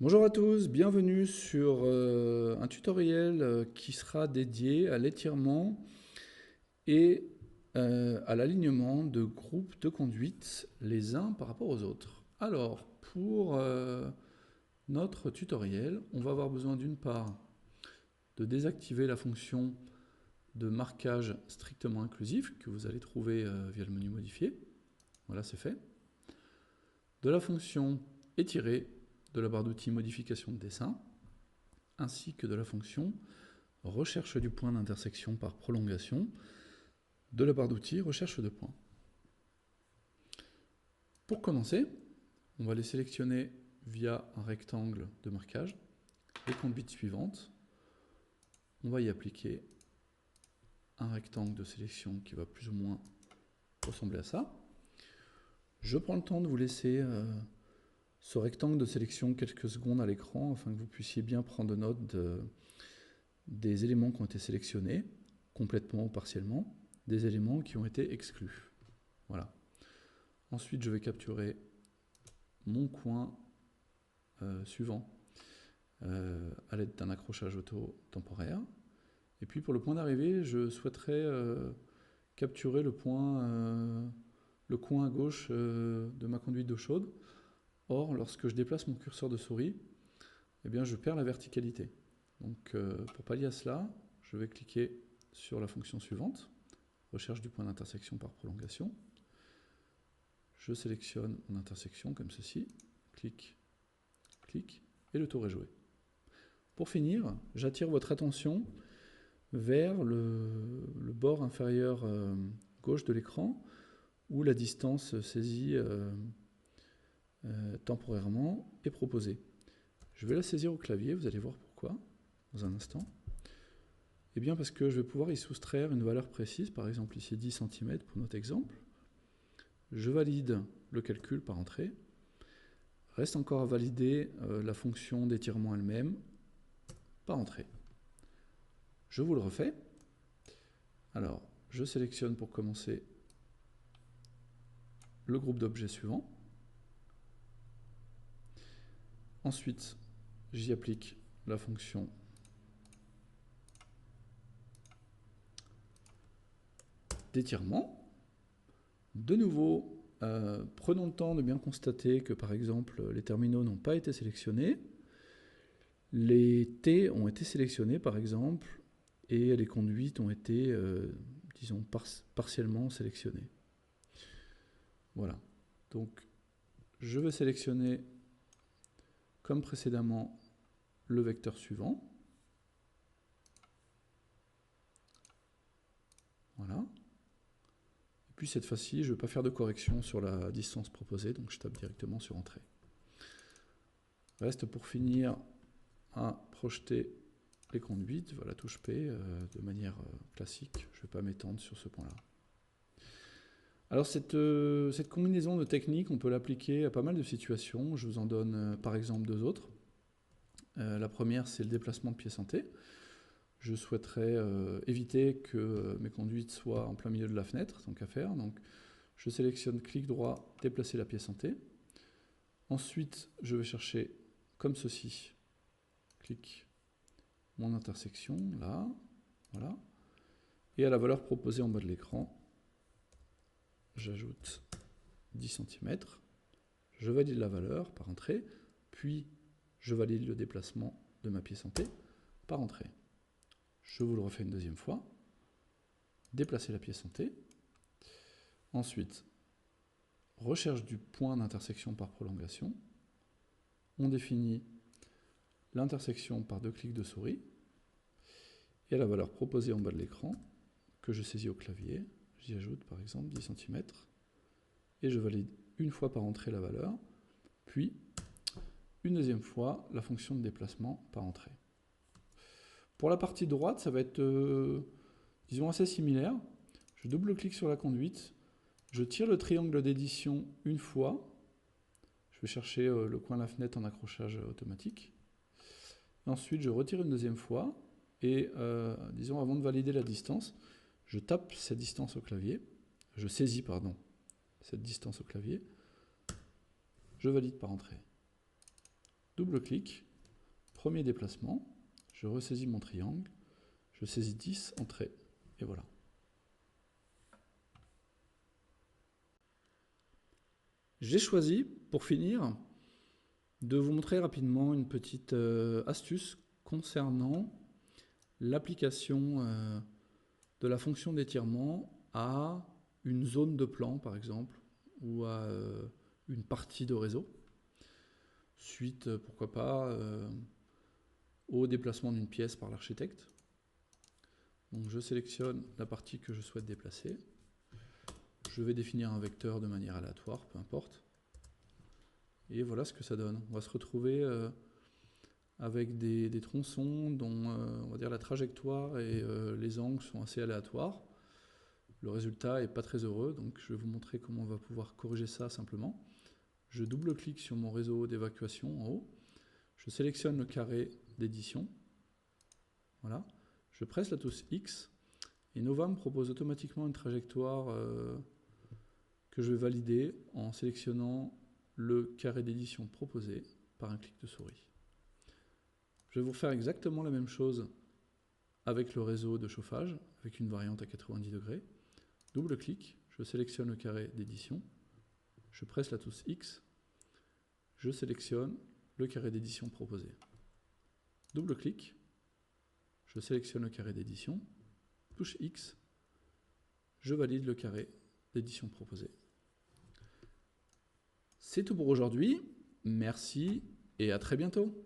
Bonjour à tous, bienvenue sur un tutoriel qui sera dédié à l'étirement et à l'alignement de groupes de conduite les uns par rapport aux autres. Alors, pour notre tutoriel, on va avoir besoin d'une part de désactiver la fonction de marquage strictement inclusif que vous allez trouver via le menu modifié. Voilà, c'est fait. De la fonction étirer de la barre d'outils modification de dessin, ainsi que de la fonction recherche du point d'intersection par prolongation de la barre d'outils recherche de points. Pour commencer, on va les sélectionner via un rectangle de marquage, les conduites suivantes. On va y appliquer un rectangle de sélection qui va plus ou moins ressembler à ça. Je prends le temps de vous laisser ce rectangle de sélection quelques secondes à l'écran afin que vous puissiez bien prendre note des éléments qui ont été sélectionnés, complètement ou partiellement, des éléments qui ont été exclus. Voilà. Ensuite, je vais capturer mon coin suivant à l'aide d'un accrochage auto temporaire. Et puis pour le point d'arrivée, je souhaiterais capturer le coin à gauche de ma conduite d'eau chaude. Or, lorsque je déplace mon curseur de souris, eh bien, je perds la verticalité. Donc, pour pallier à cela, je vais cliquer sur la fonction suivante, recherche du point d'intersection par prolongation. Je sélectionne mon intersection comme ceci, clic, clic, et le tour est joué. Pour finir, j'attire votre attention vers le bord inférieur gauche de l'écran où la distance saisie temporairement est proposée. Je vais la saisir au clavier, vous allez voir pourquoi dans un instant. Eh bien parce que je vais pouvoir y soustraire une valeur précise, par exemple ici 10 cm pour notre exemple. Je valide le calcul par entrée. Reste encore à valider la fonction d'étirement elle-même par entrée. Je vous le refais. Alors, je sélectionne pour commencer le groupe d'objets suivant. Ensuite, j'y applique la fonction d'étirement. De nouveau, prenons le temps de bien constater que par exemple les terminaux n'ont pas été sélectionnés. Les T ont été sélectionnés par exemple et les conduites ont été, disons, partiellement sélectionnées. Voilà. Donc, je vais sélectionner comme précédemment le vecteur suivant. Voilà. Et puis cette fois-ci, je ne vais pas faire de correction sur la distance proposée, donc je tape directement sur Entrée. Reste pour finir à projeter les conduites, voilà, touche P, de manière classique. Je ne vais pas m'étendre sur ce point-là. Alors cette combinaison de techniques, on peut l'appliquer à pas mal de situations. Je vous en donne par exemple deux autres. La première, c'est le déplacement de pièces en T. Je souhaiterais éviter que mes conduites soient en plein milieu de la fenêtre, tant qu'à faire. Donc je sélectionne clic droit, déplacer la pièce en T. Ensuite, je vais chercher comme ceci, clic, mon intersection, là, voilà. Et à la valeur proposée en bas de l'écran, j'ajoute 10 cm. Je valide la valeur par entrée, puis je valide le déplacement de ma pièce en T par entrée. Je vous le refais une deuxième fois. Déplacer la pièce en T. Ensuite, recherche du point d'intersection par prolongation. On définit l'intersection par deux clics de souris. Et à la valeur proposée en bas de l'écran, que je saisis au clavier, j'y ajoute par exemple 10 cm. Et je valide une fois par entrée la valeur, puis une deuxième fois la fonction de déplacement par entrée. Pour la partie droite, ça va être, disons, assez similaire. Je double-clique sur la conduite, je tire le triangle d'édition une fois, je vais chercher le coin de la fenêtre en accrochage automatique. Et ensuite, je retire une deuxième fois, et disons, avant de valider la distance, je tape cette distance au clavier, je saisis, pardon, cette distance au clavier, je valide par entrée. double-clic, premier déplacement, je ressaisis mon triangle, je saisis 10 en trait, et voilà. J'ai choisi, pour finir, de vous montrer rapidement une petite astuce concernant l'application de la fonction d'étirement à une zone de plan, par exemple, ou à une partie de réseau, suite, pourquoi pas, au déplacement d'une pièce par l'architecte. Donc je sélectionne la partie que je souhaite déplacer. Je vais définir un vecteur de manière aléatoire, peu importe. Et voilà ce que ça donne. On va se retrouver avec des tronçons dont on va dire la trajectoire et les angles sont assez aléatoires. Le résultat n'est pas très heureux, donc je vais vous montrer comment on va pouvoir corriger ça simplement. Je double-clique sur mon réseau d'évacuation en haut. Je sélectionne le carré d'édition. Voilà. Je presse la touche X et Nova me propose automatiquement une trajectoire que je vais valider en sélectionnant le carré d'édition proposé par un clic de souris. Je vais vous faire exactement la même chose avec le réseau de chauffage, avec une variante à 90 degrés. Double-clic, je sélectionne le carré d'édition, je presse la touche X, je sélectionne le carré d'édition proposé. Double-clic, je sélectionne le carré d'édition, touche X, je valide le carré d'édition proposé. C'est tout pour aujourd'hui, merci et à très bientôt.